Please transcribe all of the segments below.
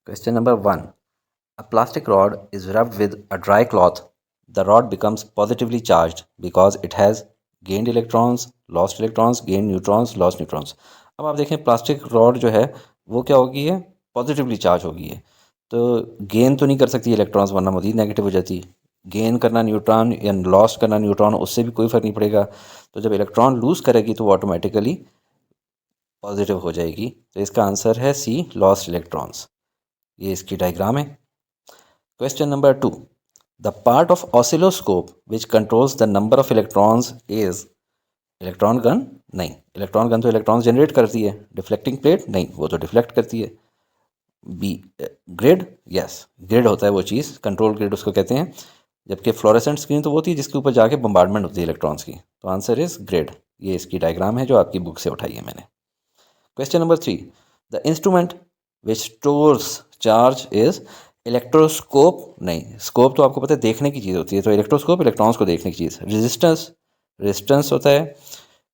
Question number 1. A plastic rod is rubbed with a dry cloth. The rod becomes positively charged because it has gained electrons, gained neutrons, lost neutrons. अब आप देखें plastic rod जो है वो क्या होगी है, पॉजिटिवली चार्ज होगी है। तो गेन तो नहीं कर सकती इलेक्ट्रॉन्स, वरना मजीद नेगेटिव हो जाती। गेन करना न्यूट्रॉन या लॉस करना न्यूट्रॉन, उससे भी कोई फ़र्क नहीं पड़ेगा। तो जब इलेक्ट्रॉन लूज़ करेगी तो वो ऑटोमेटिकली पॉजिटिव हो जाएगी। तो इसका आंसर है सी, लॉस्ट इलेक्ट्रॉन्स। ये इसकी डायग्राम है। Question number 2. The part of oscilloscope which controls the number of electrons is electron gun. नहीं, इलेक्ट्रॉन गन तो इलेक्ट्रॉन्स जनरेट करती है। डिफ्लेक्टिंग प्लेट, नहीं, वो तो डिफ्लेक्ट करती है। बी, ग्रिड, यस, ग्रिड होता है वो चीज़, कंट्रोल ग्रिड उसको कहते हैं। जबकि फ्लोरेसेंट स्क्रीन तो वो होती है जिसके ऊपर जाके बम्बार्डमेंट होती है इलेक्ट्रॉन्स की। तो आंसर इज ग्रिड। ये इसकी डायग्राम है जो आपकी बुक से उठाई है मैंने। Question number 3. The instrument which stores charge is electroscope. नहीं, स्कोप तो आपको पता है देखने की चीज़ होती है, तो इलेक्ट्रोस्कोप इलेक्ट्रॉन्स को देखने की चीज़। रेजिस्टेंस होता है।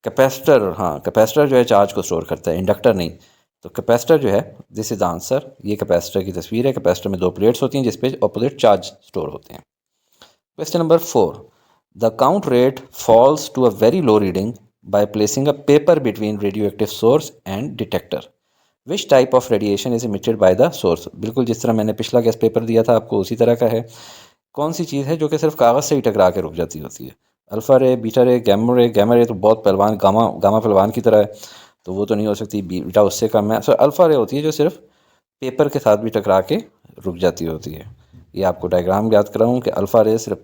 कैपेसिटर, हाँ, कैपेसिटर जो है चार्ज को स्टोर करता है, इंडक्टर नहीं। तो कैपेसिटर जो है, दिस इज द आंसर। ये कैपेसिटर की तस्वीर है। कैपेसिटर में दो प्लेट्स होती हैं जिसपे ऑपोजिट चार्ज स्टोर होते हैं। Question number 4. The count rate falls to a very low reading by placing a paper between radioactive source and detector. Which type of radiation is emitted by the source? बिल्कुल जिस तरह मैंने पिछला gas paper दिया था आपको उसी तरह का है। कौन सी चीज़ है जो कि सिर्फ कागज़ से ही टकरा के रुक जाती होती है? अल्फ़ा रे, बीटा रे, गामा रे तो बहुत पहलवान, गामा पहलवान की तरह है, तो वो तो नहीं हो सकती। बीटा उससे कम है। सो अल्फ़ा रे होती है जो सिर्फ पेपर के साथ भी टकरा के रुक जाती होती है। ये आपको डायग्राम याद कराऊँ कि अल्फ़ा रेज सिर्फ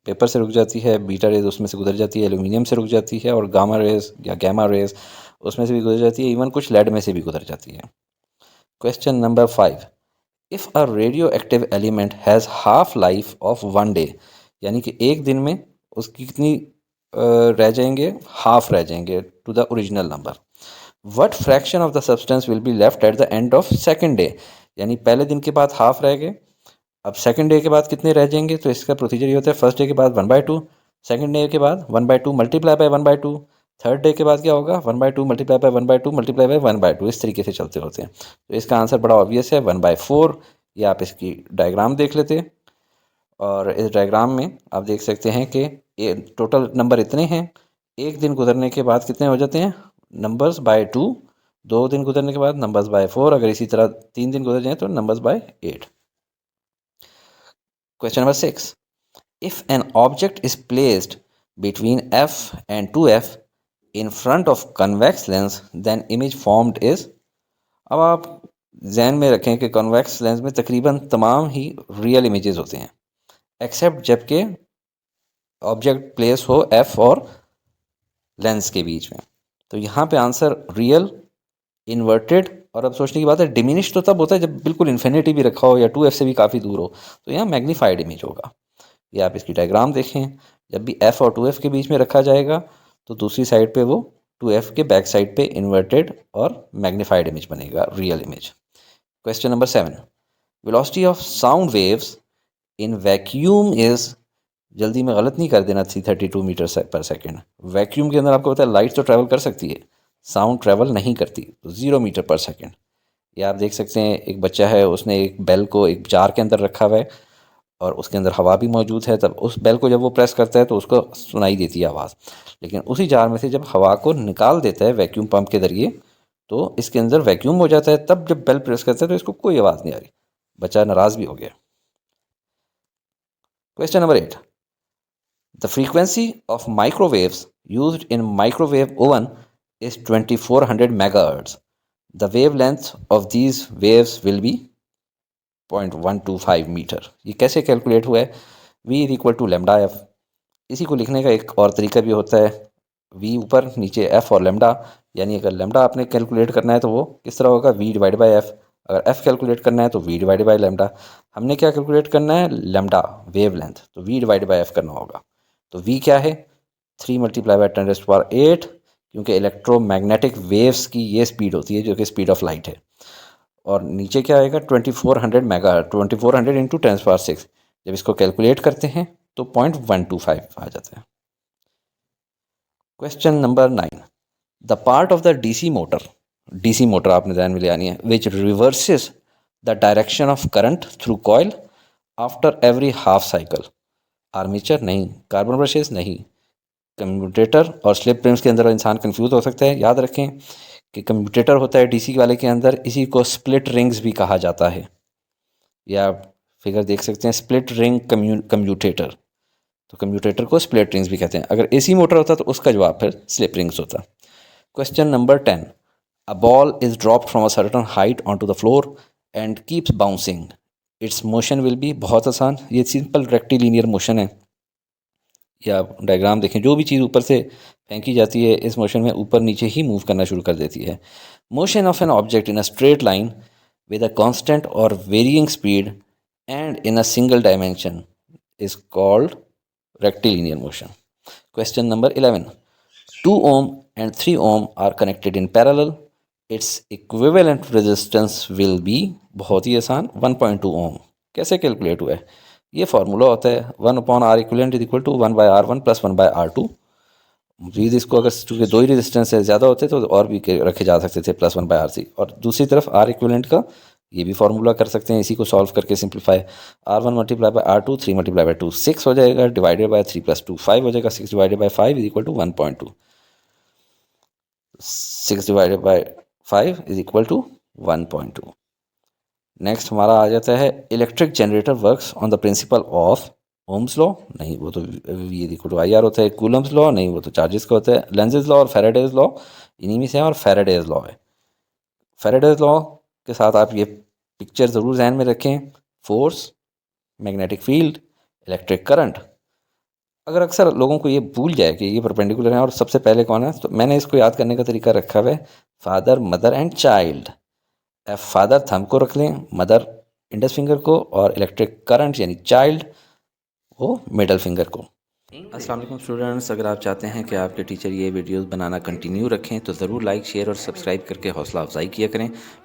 पेपर से रुक जाती है, बीटा रेज उसमें से गुजर जाती है, एल्यूमिनियम से रुक जाती है, और गामा रेज या गैमा रेज उसमें से भी गुजर जाती है, इवन कुछ लेड में से भी गुजर जाती है। Question number 5. If a radio active element has half life of 1 day, यानी कि एक दिन में उसकी कितनी रह जाएंगे, हाफ रह जाएंगे to the original number. What fraction of the substance will be left at the end of second day, यानी पहले दिन के बाद हाफ रह गए, अब सेकंड डे के बाद कितने रह जाएंगे। तो इसका प्रोसीजर ये होता है, फर्स्ट डे के बाद 1/2, सेकंड डे के बाद 1/2 मल्टीप्लाई बाय 1/2, थर्ड डे के बाद क्या होगा, 1/2 मल्टीप्लाई बाय 1/2 मल्टीप्लाई बाय 1/2, इस तरीके से चलते होते हैं। तो इसका आंसर बड़ा ऑब्वियस है, 1/4। ये आप इसकी डायग्राम देख लेते, और इस डायग्राम में आप देख सकते हैं कि टोटल नंबर इतने हैं। एक दिन गुजरने के बाद कितने हो जाते हैं, नंबर्स बाय 2। 2 दिन गुजरने के बाद नंबर्स बाय 4। अगर इसी तरह 3 दिन गुजर जाएँ तो numbers by 8। Question number 6. If an object is placed between f and 2f in front of convex lens, then image formed is। अब आप जहन में रखें कि कॉन्वेक्स लेंस में तकरीबन तमाम ही रियल इमेजेस होते हैं, एक्सेप्ट जबकि ऑब्जेक्ट प्लेस हो एफ और लेंस के बीच में। तो यहाँ पे आंसर रियल, इन्वर्टेड, और अब सोचने की बात है डिमिनिश तो तब होता है जब बिल्कुल इन्फिनिटी भी रखा हो या 2f से भी काफ़ी दूर हो, तो यहाँ मैग्नीफाइड इमेज होगा। ये आप इसकी डायग्राम देखें, जब भी f और 2f के बीच में रखा जाएगा तो दूसरी साइड पे वो 2f के बैक साइड पे इन्वर्टेड और मैग्नीफाइड इमेज बनेगा, real image. Question number 7. Velocity of sound waves in vacuum is. जल्दी में गलत नहीं कर देना, 332 मीटर पर सेकेंड। वैक्यूम के अंदर आपको पता है लाइट तो ट्रैवल कर सकती है, साउंड ट्रैवल नहीं करती, तो 0 मीटर पर सेकेंड। ये आप देख सकते हैं, एक बच्चा है, उसने एक बेल को एक जार के अंदर रखा हुआ है और उसके अंदर हवा भी मौजूद है। तब उस बेल को जब वो प्रेस करता है तो उसको सुनाई देती है आवाज़, लेकिन उसी जार में से जब हवा को निकाल देता है वैक्यूम पंप के ज़रिए तो इसके अंदर वैक्यूम हो जाता है। तब जब बेल प्रेस करता है तो इसको कोई आवाज़ नहीं आ रही, बच्चा नाराज़ भी हो गया। Question number 8. The frequency of microwaves used in microwave oven is 2400 megahertz. The wavelength of these waves will be 0.125 मीटर। ये कैसे कैलकुलेट हुआ है, v is equal to lambda f. इसी को लिखने का एक और तरीका भी होता है, v ऊपर नीचे f और लेमडा, यानी अगर लेमडा आपने कैलकुलेट करना है तो वो किस तरह होगा, v डिवाइड बाई एफ। अगर f कैलकुलेट करना है तो v डिवाइड बाई लेमडा। हमने क्या कैलकुलेट करना है, लेमडा वेव लेंथ, तो v डिवाइड बाई एफ करना होगा। तो v क्या है, 3 मल्टीप्लाई बाई 10⁸, क्योंकि इलेक्ट्रोमैग्नेटिक वेव्स की ये स्पीड होती है जो कि स्पीड ऑफ लाइट है। और नीचे क्या आएगा, 2400 मेगा, 2400 इंटू 10⁶। जब इसको कैलकुलेट करते हैं तो 0.125 आ जाता है। Question number 9. The part of the DC motor आपने ध्यान में ले आनी है, which reverses the direction of current through coil after every half cycle. Armature नहीं, कार्बन ब्रशेस नहीं, कम्यूटेटर और स्लिप रिंग्स के अंदर इंसान कंफ्यूज हो सकता है। याद रखें कि कम्यूटेटर होता है डीसी वाले के अंदर, इसी को स्प्लिट रिंग्स भी कहा जाता है। या आप फिगर देख सकते हैं, स्प्लिट रिंग कम्यूटेटर, तो कम्यूटेटर को स्प्लिट रिंग्स भी कहते हैं। अगर एसी मोटर होता तो उसका जवाब फिर स्लिप रिंग्स होता। Question number 10, a ball is dropped from a certain height on to the floor and keeps bouncing, its motion will be. बहुत आसान, ये सिंपल रेक्टिलिनियर मोशन है। या डायग्राम देखें, जो भी चीज़ ऊपर से फेंकी जाती है इस मोशन में ऊपर नीचे ही मूव करना शुरू कर देती है। Motion of an object in a straight line with a constant or varying speed and in a single dimension is called rectilinear motion. Question number 11. 2 ohm and 3 ohm are connected in parallel. Its equivalent resistance will be, बहुत ही आसान, 1.2 ohm. कैसे calculate हुआ है? ये formula होता है 1/R equivalent is equal to 1/R1 plus 1/R2. With इसको अगर चूँकि दो ही रेजिस्टेंस है ज़्यादा होते तो और भी रखे जा सकते थे +1/RC। और दूसरी तरफ R इक्विवेलेंट का ये भी फार्मूला कर सकते हैं, इसी को सॉल्व करके simplify, R1 multiply by R2, 3 multiply by 2 6 हो जाएगा, डिवाइडेड बाय 3 + 2 5 हो जाएगा, 6 divided by 5 is equal to 1.2, 6 divided by 5 is equal to 1.2। Next हमारा आ जाता है electric generator works on the principle of Ohm's law, नहीं वो तो V इक्वल टू IR होता है। कूलम्स लॉ, नहीं वो तो चार्जेस का होता है। लेंजेस लॉ और फैराडेज लॉ इन्हीं में से है, और फैराडेज लॉ है। फैराडेज लॉ के साथ आप ये पिक्चर ज़रूर ध्यान में रखें, force, magnetic field, electric current. अगर अक्सर लोगों को ये भूल जाए कि ये परपेंडिकुलर है और सबसे पहले कौन है, तो मैंने इसको याद करने का तरीका रखा हुआ है, father, mother and child. Father thumb को रख लें, मदर इंडेक्स फिंगर को, और इलेक्ट्रिक करंट यानी चाइल्ड वो मिडल फिंगर को। अस्सलाम वालेकुम स्टूडेंट्स, अगर आप चाहते हैं कि आपके टीचर ये वीडियोस बनाना कंटिन्यू रखें तो ज़रूर लाइक, शेयर और सब्सक्राइब करके हौसला अफजाई किया करें।